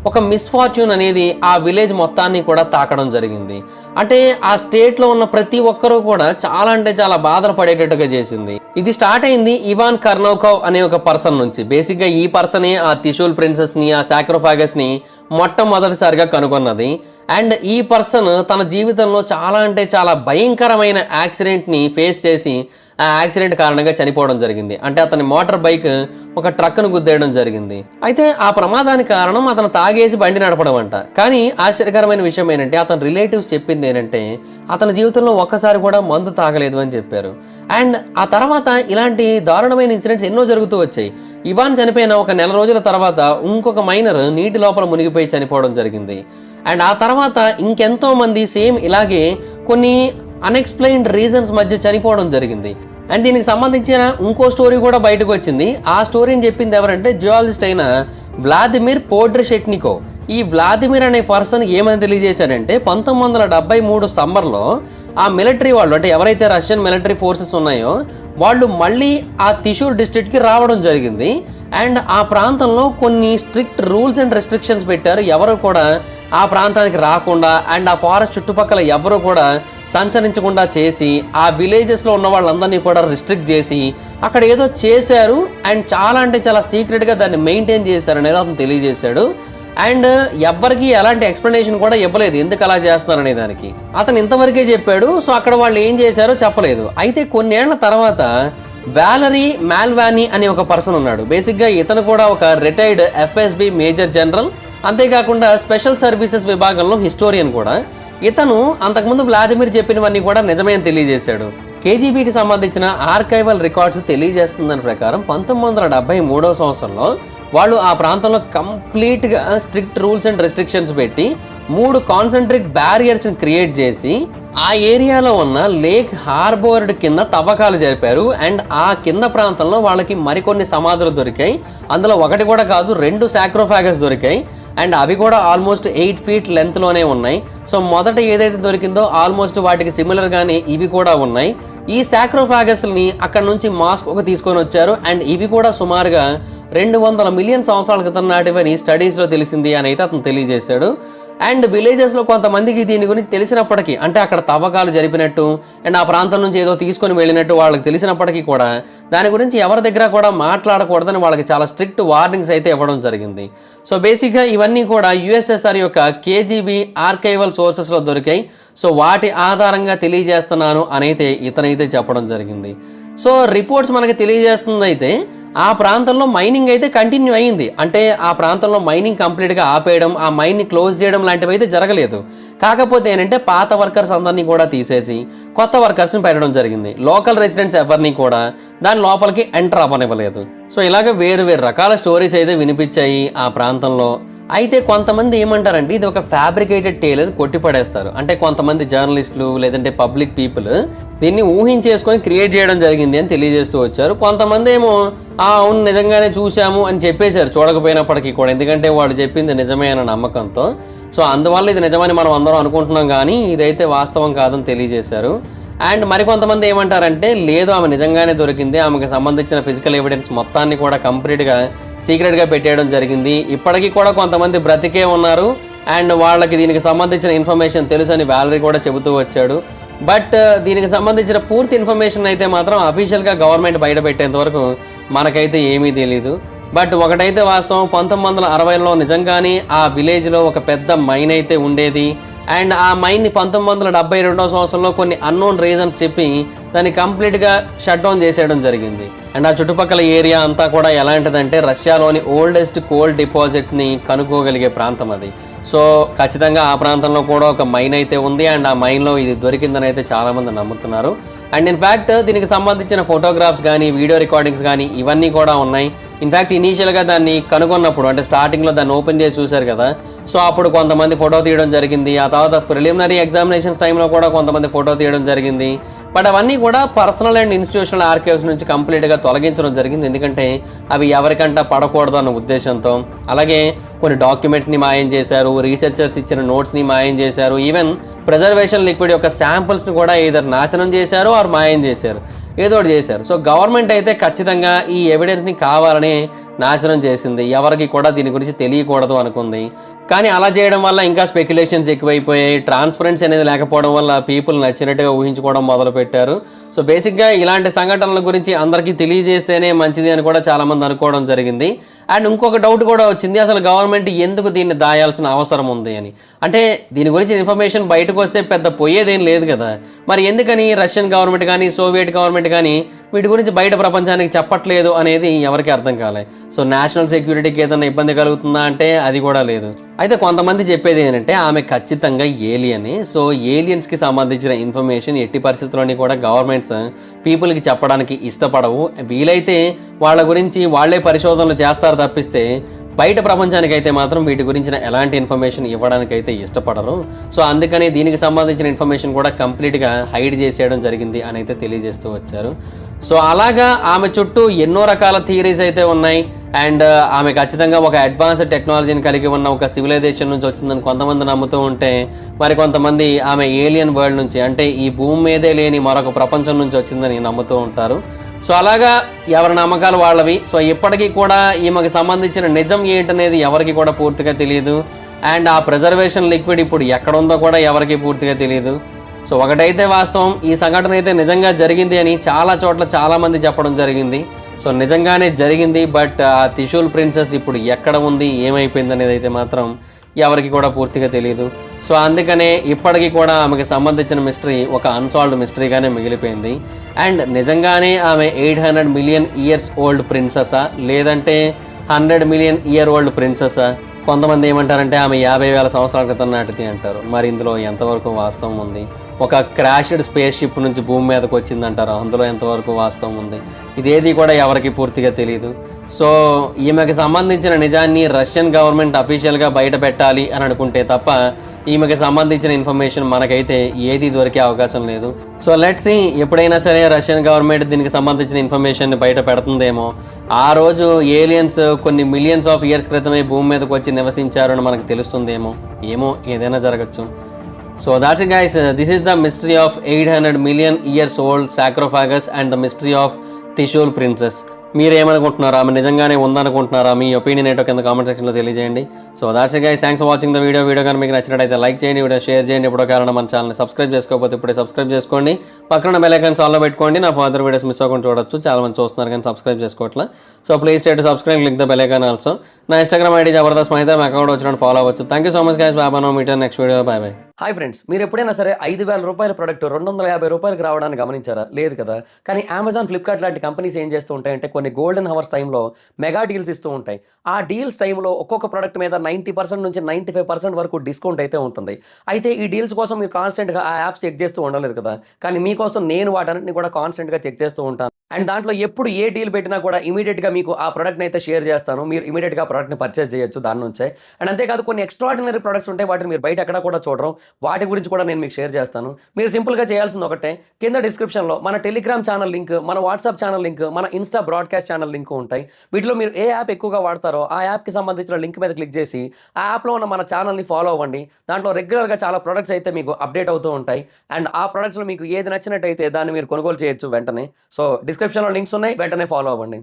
ఒక మిస్ఫార్చ్యూన్ అనేది ఆ విలేజ్ మొత్తాన్ని కూడా తాకడం జరిగింది. అంటే ఆ స్టేట్లో ఉన్న ప్రతి ఒక్కరూ కూడా చాలా అంటే చాలా బాధలు పడేటట్టుగా చేసింది. ఇది స్టార్ట్ అయింది ఇవాన్ కర్నోకోవ్ అనే ఒక పర్సన్ నుంచి. బేసిక్గా ఈ పర్సనే ఆ త్రిశూల్ ప్రిన్సెస్ని, ఆ సాక్రోఫాగస్ని మొట్టమొదటిసారిగా కనుగొన్నది. అండ్ ఈ పర్సన్ తన జీవితంలో చాలా అంటే చాలా భయంకరమైన యాక్సిడెంట్ని ఫేస్ చేసి ఆ యాక్సిడెంట్ కారణంగా చనిపోవడం జరిగింది. అంటే అతని మోటార్ బైక్ ఒక ట్రక్ను గుద్దేయడం జరిగింది. అయితే ఆ ప్రమాదానికి కారణం అతను తాగేసి బండి నడపడం అంట. కానీ ఆశ్చర్యకరమైన విషయం ఏంటంటే అతని రిలేటివ్స్ చెప్పింది ఏంటంటే అతని జీవితంలో ఒక్కసారి కూడా మందు తాగలేదు అని చెప్పారు. అండ్ ఆ తర్వాత ఇలాంటి దారుణమైన ఇన్సిడెంట్స్ ఎన్నో జరుగుతూ వచ్చాయి. ఇవాన్ చనిపోయిన ఒక నెల రోజుల తర్వాత ఇంకొక మైనర్ నీటి లోపల మునిగిపోయి చనిపోవడం జరిగింది. అండ్ ఆ తర్వాత ఇంకెంతో మంది సేమ్ ఇలాగే కొన్ని అన్ఎక్స్ప్లెయిన్డ్ రీజన్స్ మధ్య చనిపోవడం జరిగింది. అండ్ దీనికి సంబంధించిన ఇంకో స్టోరీ కూడా బయటకు వచ్చింది. ఆ స్టోరీని చెప్పింది ఎవరంటే జియాలజిస్ట్ అయిన వ్లాదిమిర్ పోడ్రిషెట్నికో. ఈ వ్లాదిమిర్ అనే పర్సన్ ఏమని తెలియజేశాడంటే 1973 సమ్మర్లో ఆ మిలిటరీ వాళ్ళు, అంటే ఎవరైతే రష్యన్ మిలిటరీ ఫోర్సెస్ ఉన్నాయో వాళ్ళు మళ్ళీ ఆ త్రిశూర్ డిస్ట్రిక్ట్కి రావడం జరిగింది. అండ్ ఆ ప్రాంతంలో కొన్ని స్ట్రిక్ట్ రూల్స్ అండ్ రెస్ట్రిక్షన్స్ పెట్టారు. ఎవరు కూడా ఆ ప్రాంతానికి రాకుండా అండ్ ఆ ఫారెస్ట్ చుట్టుపక్కల ఎవరు కూడా సంచరించకుండా చేసి ఆ విలేజెస్లో ఉన్న వాళ్ళందరినీ కూడా రిస్ట్రిక్ట్ చేసి అక్కడ ఏదో చేశారు. అండ్ చాలా అంటే చాలా సీక్రెట్గా దాన్ని మెయింటైన్ చేశారు అనేది అతను తెలియజేశాడు. అండ్ ఎవ్వరికి ఎలాంటి ఎక్స్ప్లెనేషన్ కూడా ఇవ్వలేదు ఎందుకు అలా చేస్తున్నారనే దానికి. అతను ఇంతవరకే చెప్పాడు. సో అక్కడ వాళ్ళు ఏం చేశారో చెప్పలేదు. అయితే కొన్నేళ్ల తర్వాత వ్యాలరీ మాల్వానీ అనే ఒక పర్సన్ ఉన్నాడు. బేసిక్గా ఇతను కూడా ఒక రిటైర్డ్ ఎఫ్ఎస్బి మేజర్ జనరల్, అంతేకాకుండా స్పెషల్ సర్వీసెస్ విభాగంలో హిస్టోరియన్ కూడా. ఇతను అంతకుముందు వ్లాదిమిర్ చెప్పినవన్నీ కూడా నిజమే అని తెలియజేశాడు. కేజీబీకి సంబంధించిన ఆర్కైవల్ రికార్డ్స్ తెలియజేస్తున్న ప్రకారం 1973 సంవత్సరంలో వాళ్ళు ఆ ప్రాంతంలో కంప్లీట్గా స్ట్రిక్ట్ రూల్స్ అండ్ రెస్ట్రిక్షన్స్ పెట్టి 3 కాన్సెంట్రిక్ బ్యారియర్స్ని క్రియేట్ చేసి ఆ ఏరియాలో ఉన్న లేక్ హార్బోర్డ్ కింద తవ్వకాలు జరిపారు. అండ్ ఆ కింద ప్రాంతంలో వాళ్ళకి మరికొన్ని సమాధులు దొరికాయి. అందులో ఒకటి కూడా కాదు, 2 సాక్రోఫాగస్ దొరికాయి. అండ్ అవి కూడా ఆల్మోస్ట్ 8 feet లెంత్లోనే ఉన్నాయి. సో మొదట ఏదైతే దొరికిందో ఆల్మోస్ట్ వాటికి సిమిలర్గానే ఇవి కూడా ఉన్నాయి. ఈ సాక్రోఫాగస్ని అక్కడ నుంచి మాస్కోకు తీసుకొని వచ్చారు. అండ్ ఇవి కూడా సుమారుగా 200 మిలియన్ సంవత్సరాల క్రితం నాటివని స్టడీస్లో తెలిసింది అని అయితే అతను తెలియజేశాడు. అండ్ విలేజెస్లో కొంతమందికి దీని గురించి తెలిసినప్పటికీ, అంటే అక్కడ తవ్వకాలు జరిపినట్టు అండ్ ఆ ప్రాంతం నుంచి ఏదో తీసుకొని వెళ్ళినట్టు వాళ్ళకి తెలిసినప్పటికీ కూడా దాని గురించి ఎవరి దగ్గర కూడా మాట్లాడకూడదని వాళ్ళకి చాలా స్ట్రిక్ట్ వార్నింగ్స్ అయితే ఇవ్వడం జరిగింది. సో బేసిక్గా ఇవన్నీ కూడా యుఎస్ఎస్ఆర్ యొక్క KGB ఆర్కైవల్ సోర్సెస్లో దొరికాయి. సో వాటి ఆధారంగా తెలియజేస్తున్నాను అని అయితే ఇతనైతే చెప్పడం జరిగింది. సో రిపోర్ట్స్ మనకి తెలియజేస్తుంది అయితే ఆ ప్రాంతంలో మైనింగ్ అయితే కంటిన్యూ అయ్యింది. అంటే ఆ ప్రాంతంలో మైనింగ్ కంప్లీట్గా ఆపేయడం, ఆ మైన్ని క్లోజ్ చేయడం లాంటివి అయితే జరగలేదు. కాకపోతే ఏంటంటే పాత వర్కర్స్ అందరినీ కూడా తీసేసి కొత్త వర్కర్స్ని పెట్టడం జరిగింది. లోకల్ రెసిడెంట్స్ ఎవరిని కూడా దాని లోపలికి ఎంటర్ అవ్వనివ్వలేదు. సో ఇలాగ వేరు రకాల స్టోరీస్ అయితే వినిపించాయి ఆ ప్రాంతంలో. అయితే కొంతమంది ఏమంటారంటే ఇది ఒక ఫ్యాబ్రికేటెడ్ టేల్ కొట్టిపడేస్తారు. అంటే కొంతమంది జర్నలిస్టులు లేదంటే పబ్లిక్ పీపుల్ దీన్ని ఊహించేసుకొని క్రియేట్ చేయడం జరిగింది అని తెలియజేస్తూ వచ్చారు. కొంతమంది ఏమో అవును నిజంగానే చూసాము అని చెప్పేశారు చూడకపోయినప్పటికీ కూడా, ఎందుకంటే వాళ్ళు చెప్పింది నిజమే అన్న నమ్మకంతో. సో అందువల్ల ఇది నిజమని మనం అందరం అనుకుంటున్నాం, కానీ ఇదైతే వాస్తవం కాదని తెలియజేశారు. అండ్ మరికొంతమంది ఏమంటారంటే లేదు, ఆమె నిజంగానే దొరికింది, ఆమెకు సంబంధించిన ఫిజికల్ ఎవిడెన్స్ మొత్తాన్ని కూడా కంప్లీట్గా సీక్రెట్గా పెట్టేయడం జరిగింది. ఇప్పటికీ కూడా కొంతమంది బ్రతికే ఉన్నారు అండ్ వాళ్ళకి దీనికి సంబంధించిన ఇన్ఫర్మేషన్ తెలుసు అని వ్యాలరీ కూడా చెబుతూ వచ్చాడు. బట్ దీనికి సంబంధించిన పూర్తి ఇన్ఫర్మేషన్ అయితే మాత్రం అఫీషియల్గా గవర్నమెంట్ బయట పెట్టేంత వరకు మనకైతే ఏమీ తెలీదు. బట్ ఒకటైతే వాస్తవం, 1960లో నిజంగానే ఆ విలేజ్లో ఒక పెద్ద మైన్ అయితే ఉండేది. అండ్ ఆ మైన్ని 1972వ సంవత్సరంలో కొన్ని అన్నోన్ రీజన్స్ చెప్పి దాన్ని కంప్లీట్గా షట్ డౌన్ చేసేయడం జరిగింది. అండ్ ఆ చుట్టుపక్కల ఏరియా అంతా కూడా ఎలాంటిదంటే రష్యాలోని ఓల్డెస్ట్ కోల్ డిపాజిట్స్ని కనుక్కోగలిగే ప్రాంతం అది. సో ఖచ్చితంగా ఆ ప్రాంతంలో కూడా ఒక మైన్ అయితే ఉంది అండ్ ఆ మైన్లో ఇది దొరికిందని అయితే చాలామంది నమ్ముతున్నారు. అండ్ ఇన్ఫ్యాక్ట్ దీనికి సంబంధించిన ఫోటోగ్రాఫ్స్ కానీ వీడియో రికార్డింగ్స్ కానీ ఇవన్నీ కూడా ఉన్నాయి. ఇన్ఫ్యాక్ట్ ఇనీషియల్గా దాన్ని కనుగొన్నప్పుడు అంటే స్టార్టింగ్లో దాన్ని ఓపెన్ చేసి చూశారు కదా, సో అప్పుడు కొంతమంది ఫోటో తీయడం జరిగింది. ఆ తర్వాత ప్రిలిమినరీ ఎగ్జామినేషన్స్ టైంలో కూడా కొంతమంది ఫోటో తీయడం జరిగింది. బట్ అవన్నీ కూడా పర్సనల్ అండ్ ఇన్స్టిట్యూషనల్ ఆర్కైవ్స్ నుంచి కంప్లీట్గా తొలగించడం జరిగింది, ఎందుకంటే అవి ఎవరికంట పడకూడదు అన్న ఉద్దేశంతో. అలాగే కొన్ని డాక్యుమెంట్స్ని మాయం చేశారు, రీసెర్చర్స్ ఇచ్చిన నోట్స్ని మాయం చేశారు, ఈవెన్ ప్రిజర్వేషన్ లిక్విడ్ యొక్క శాంపుల్స్ని కూడా ఏదో నాశనం చేశారు ఆర్ మాయం చేశారు, ఏదో ఒకటి చేశారు. సో గవర్నమెంట్ అయితే ఖచ్చితంగా ఈ ఎవిడెన్స్ని కావాలని నాశనం చేసింది, ఎవరికి కూడా దీని గురించి తెలియకూడదు అనుకుంది. కానీ అలా చేయడం వల్ల ఇంకా స్పెక్యులేషన్స్ ఎక్కువైపోయాయి, ట్రాన్స్పరెన్సీ అనేది లేకపోవడం వల్ల పీపుల్ నచ్చినట్టుగా ఊహించుకోవడం మొదలుపెట్టారు. సో బేసిక్గా ఇలాంటి సంఘటనల గురించి అందరికీ తెలియజేస్తేనే మంచిది అని కూడా చాలామంది అనుకోవడం జరిగింది. అండ్ ఇంకొక డౌట్ కూడా వచ్చింది, అసలు గవర్నమెంట్ ఎందుకు దీన్ని దాయాల్సిన అవసరం ఉంది అని. అంటే దీని గురించి ఇన్ఫర్మేషన్ బయటకు వస్తే పెద్ద పోయేదేం లేదు కదా, మరి ఎందుకని రష్యన్ గవర్నమెంట్ కానీ సోవియట్ గవర్నమెంట్ కానీ వీటి గురించి బయట ప్రపంచానికి చెప్పట్లేదు అనేది ఎవరికి అర్థం కాలే. సో నేషనల్ సెక్యూరిటీకి ఏదైనా ఇబ్బంది కలుగుతుందా అంటే అది కూడా లేదు. అయితే కొంతమంది చెప్పేది ఏంటంటే ఆమె ఖచ్చితంగా ఏలియనే. సో ఏలియన్స్కి సంబంధించిన ఇన్ఫర్మేషన్ ఎట్టి పరిస్థితుల్లోని కూడా గవర్నమెంట్స్ పీపుల్కి చెప్పడానికి ఇష్టపడవు. వీలైతే వాళ్ళ గురించి వాళ్ళే పరిశోధనలు చేస్తారు తప్పిస్తే బయట ప్రపంచానికి అయితే మాత్రం వీటి గురించిన ఎలాంటి ఇన్ఫర్మేషన్ ఇవ్వడానికి అయితే ఇష్టపడరు. సో అందుకని దీనికి సంబంధించిన ఇన్ఫర్మేషన్ కూడా కంప్లీట్గా హైడ్ చేసేయడం జరిగింది అని అయితే తెలియజేస్తూ వచ్చారు. సో అలాగా ఆమె చుట్టూ ఎన్నో రకాల థియరీస్ అయితే ఉన్నాయి. అండ్ ఆమె ఖచ్చితంగా ఒక అడ్వాన్స్డ్ టెక్నాలజీని కలిగి ఉన్న ఒక సివిలైజేషన్ నుంచి వచ్చిందని కొంతమంది నమ్ముతూ ఉంటే, మరి కొంతమంది ఆమె ఏలియన్ వరల్డ్ నుంచి అంటే ఈ భూమి మీదే లేని మరొక ప్రపంచం నుంచి వచ్చిందని నమ్ముతూ ఉంటారు. సో అలాగా ఎవరి నమ్మకాలు వాళ్ళవి. సో ఇప్పటికీ కూడా ఈమెకు సంబంధించిన నిజం ఏంటనేది ఎవరికి కూడా పూర్తిగా తెలియదు. అండ్ ఆ ప్రిజర్వేషన్ లిక్విడ్ ఇప్పుడు ఎక్కడ ఉందో కూడా ఎవరికి పూర్తిగా తెలియదు. సో ఒకటైతే వాస్తవం, ఈ సంఘటన అయితే నిజంగా జరిగింది అని చాలా చోట్ల చాలామంది చెప్పడం జరిగింది. సో నిజంగానే జరిగింది. బట్ ఆ త్రిశూల్ ప్రిన్సెస్ ఇప్పుడు ఎక్కడ ఉంది, ఏమైపోయింది అనేది అయితే మాత్రం ఎవరికి కూడా పూర్తిగా తెలియదు. సో అందుకనే ఇప్పటికీ కూడా ఆమెకు సంబంధించిన మిస్టరీ ఒక అన్సాల్వ్డ్ మిస్టరీగానే మిగిలిపోయింది. అండ్ నిజంగానే ఆమె 800 మిలియన్ ఇయర్స్ ఓల్డ్ ప్రిన్సెసా లేదంటే 100 మిలియన్ ఇయర్ ఓల్డ్ ప్రిన్సెసా కొంతమంది ఏమంటారంటే ఆమె 50,000 సంవత్సరాల క్రితం నాటిది అంటారు. మరి ఇందులో ఎంతవరకు వాస్తవం ఉంది? ఒక క్రాష్డ్ స్పేస్ షిప్ నుంచి భూమి మీదకి వచ్చిందంటారు. అందులో ఎంతవరకు వాస్తవం ఉంది? ఇదేది కూడా ఎవరికి పూర్తిగా తెలియదు. సో ఈమెకి సంబంధించిన నిజాన్ని రష్యన్ గవర్నమెంట్ అఫీషియల్గా బయట పెట్టాలి అని అనుకుంటే తప్ప ఈమెకి సంబంధించిన ఇన్ఫర్మేషన్ మనకైతే ఏది దొరికే అవకాశం లేదు. సో లెట్స్ సీ, ఎప్పుడైనా సరే రష్యన్ గవర్నమెంట్ దీనికి సంబంధించిన ఇన్ఫర్మేషన్ బయట పెడుతుందేమో. ఆ రోజు ఏలియన్స్ కొన్ని మిలియన్స్ ఆఫ్ ఇయర్స్ క్రితమే భూమి మీదకి వచ్చి నివసించారు అని మనకు తెలుస్తుందేమో. ఏదైనా జరగచ్చు. So that's it guys, this is the mystery of 800 million years old sarcophagus and the mystery of Trishul princess. మీరేమనుకుంటున్నారా? ఆమె నిజంగానే ఉందనుకుంటున్నారా? మీ ఒపీనియన్ ఏంటో కింద కామెంట్ సెక్షన్లో తెలియజేయండి. So that's it guys, thanks for watching the video కానీ మీకు నచ్చినట్టయితే లైక్ చేయండి, వీడియో షేర్ చేయండి. ఎప్పుడో కారణం మన ఛానల్ని సబ్స్క్రైబ్ చేసుకోకపోతే ఇప్పుడే సబ్స్క్రైబ్ చేసుకోండి. పక్కన బెల్ ఐకాన్ ఆల్లో పెట్టుకోండి. నా ఫర్దర్ వీడియోస్ మిస్ అవ్వకుండా చూడొచ్చు. చాలా మంది చూస్తున్నారు కానీ సబ్స్క్రైబ్ చేసుకోవట్లా. So please try to subscribe, click the bell icon also. నా ఇన్స్టాగ్రామ్ ఐడి జబర్దస్త్ మహిత, మా అకౌంట్ వచ్చినట్టు ఫాలో అవ్వచ్చు. Thank you so much guys, bye bye. మీటర్ next video, bye bye. Hi friends, మీరు ఎప్పుడైనా సరే 5,000 రూపాయల ప్రొడక్ట్ 250 రూపాయలకి రావడానికి గమనించారా? లేదు కదా. కానీ అమెజాన్, ఫ్లిప్కార్ట్ లాంటి కంపెనీస్ ఏం చేస్తూ ఉంటాయంటే కొన్ని గోల్డెన్ హవర్స్ టైంలో మెగా డీల్స్ ఇస్తూ ఉంటాయి. ఆ డీల్స్ టైంలో ఒక్కొక్క ప్రొడక్ట్ మీద 90% నుంచి 95% వరకు డిస్కౌంట్ అయితే ఉంటుంది. అయితే ఈ డీల్స్ కోసం మీరు కాన్స్టెంట్గా ఆ యాప్స్ చెక్ చేస్తూ ఉండలేరు కదా. కానీ మీకోసం నేను వాటన్నిటిని కూడా కాన్స్టెంట్గా చెక్ చేస్తూ ఉంటాను. అండ్ దాంట్లో ఎప్పుడు ఏ డీల్ పెట్టినా కూడా ఇమీడియట్గా మీకు ఆ ప్రొడక్ట్ని అయితే షేర్ చేస్తాను. మీరు ఇమీడియట్గా ప్రొడక్ట్ని పర్చేస్ చేయొచ్చు దాని నుంచే. అండ్ అంతేకాదు కొన్ని ఎక్స్ట్రాడినరీ ప్రొడక్ట్స్ ఉంటాయి, వాటిని మీరు బయట ఎక్కడ కూడా చూడరు. వాటి గురించి కూడా నేను మీకు షేర్ చేస్తాను. మీరు సింపుల్గా చేయాల్సింది ఒకటే, కింద డిస్క్రిప్షన్లో మన టెలిగ్రామ్ ఛానల్ లింక్, మన వాట్సాప్ ఛానల్ లింక్, మన ఇన్స్టా బ్రాడ్కాస్ట్ ఛానల్ లింక్ ఉంటాయి. వీటిలో మీరు ఏ యాప్ ఎక్కువగా వాడతారో ఆ యాప్కి సంబంధించిన లింక్ మీద క్లిక్ చేసి ఆ యాప్లో ఉన్న మన ఛానల్ని ఫాలో అవ్వండి. దాంట్లో రెగ్యులర్గా చాలా ప్రొడక్ట్స్ అయితే మీకు అప్డేట్ అవుతూ ఉంటాయి. అండ్ ఆ ప్రొడక్ట్స్లో మీకు ఏది నచ్చినట్టయితే దాన్ని మీరు కొనుగోలు చేయొచ్చు వెంటనే. సో డిస్క్రిప్షన్లో లింక్స్ ఉన్నాయి, వెంటనే ఫాలో అవ్వండి.